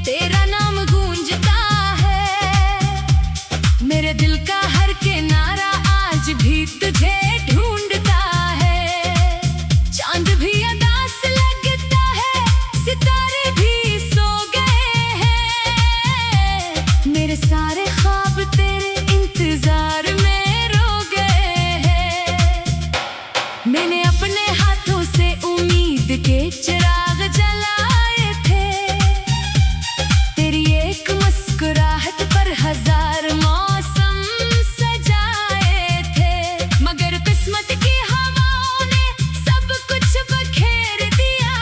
तेरा नाम गूंजता है, मेरे दिल का हर किनारा आज भी तुझे ढूंढता है। चांद भी उदास लगता है, सितारे भी सो गए हैं, मेरे सारे ख्वाब तेरे इंतजार में रो गए हैं। मैंने अपने हाथों से उम्मीद के चिराग जलाए थे, तेरी एक मुस्कुराहट पर हजार मौसम सजाए थे, मगर किस्मत की हवाओं ने सब कुछ बखेर दिया।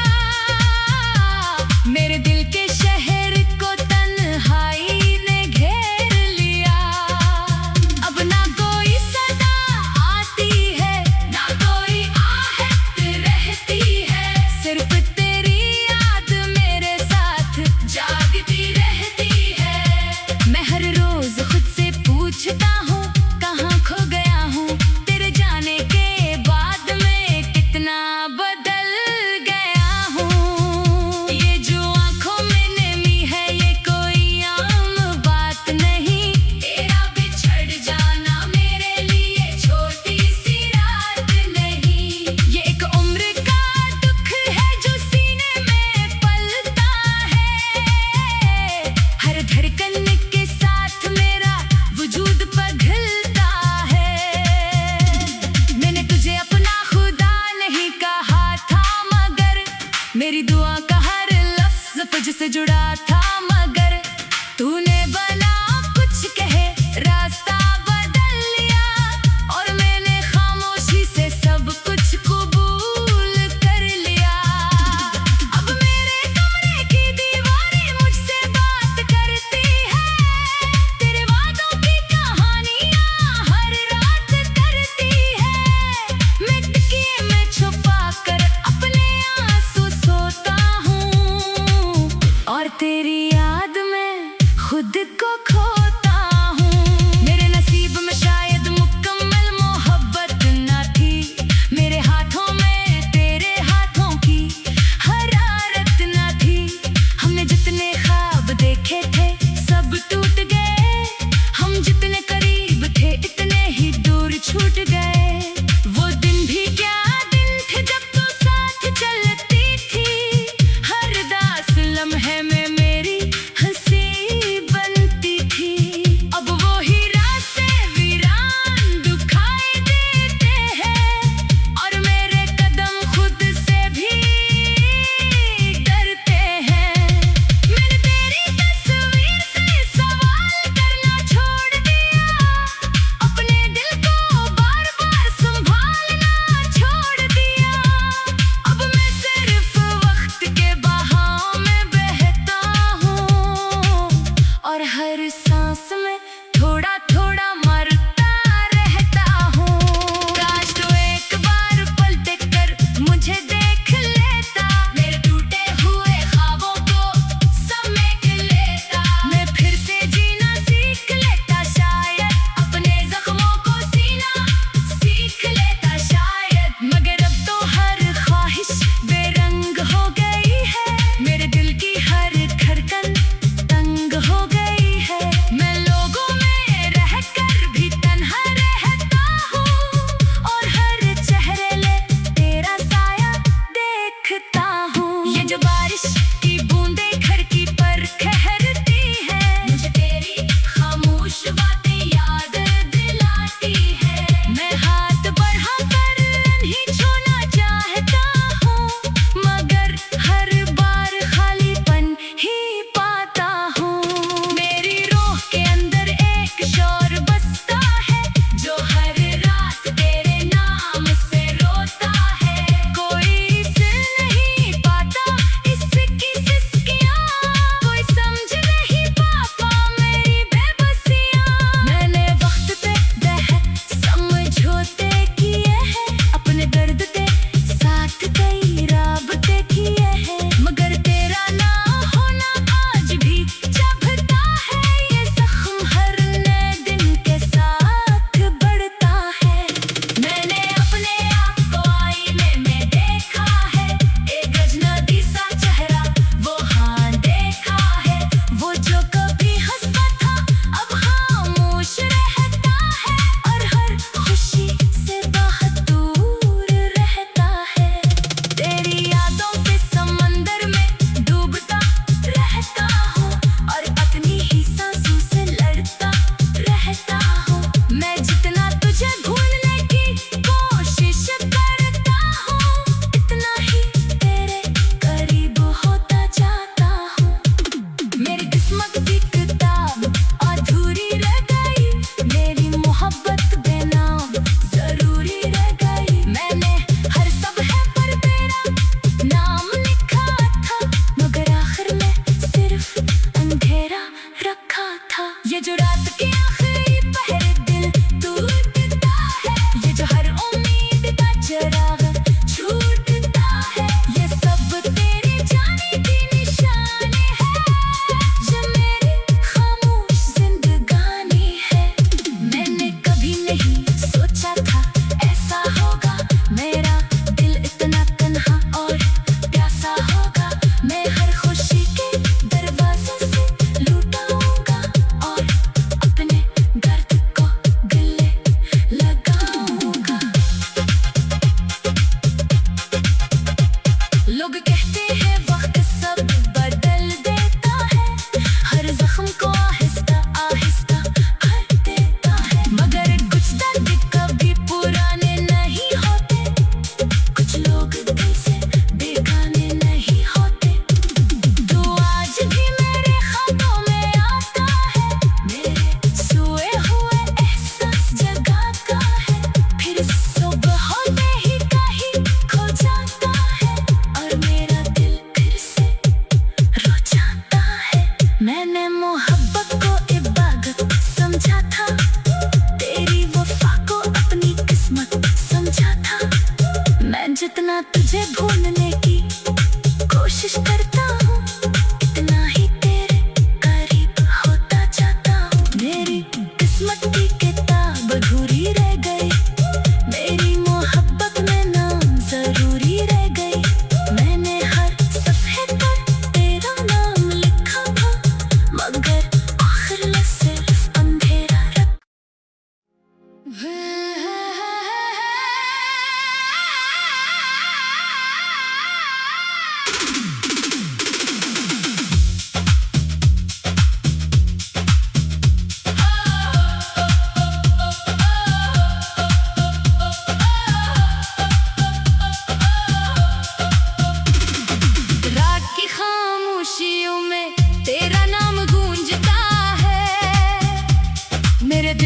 मेरे दिल के शहर को तन्हाई ने घेर लिया। अब ना कोई सदा आती है, ना कोई आहट रहती है, सिर्फ तेरी याद मेरे साथ जागती रहती है। मैं हर रोज खुद से पूछता हूँ, कहाँ खो गया हूँ, तेरे जाने के बाद मैं कितना बदल गया हूँ। ये जो आंखों में नमी है, ये कोई आम बात नहीं, तेरा बिछड़ जाना मेरे लिए छोटी सी रात नहीं। ये एक उम्र का दुख है जो सीने में पलता है, हर धड़कन के साथ मेरा वजूद पिघलता है। मैंने तुझे अपना खुदा नहीं कहा था, मगर मेरी दुआ का हर लफ्ज तुझसे जुड़ा था, मगर तूने भला कुछ कहे रास्ता बदल लिया, और मैंने खामोशी से सब कुछ कबूल कर लिया। अब मेरे कमरे की दीवारें मुझसे बात करती है, तेरे वादों की कहानियां हर रात करती है। मैं तकिए में छुपा कर अपने आंसू सोता हूँ, और तेरी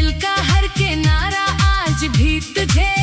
दिल का हर किनारा आज भी तुझे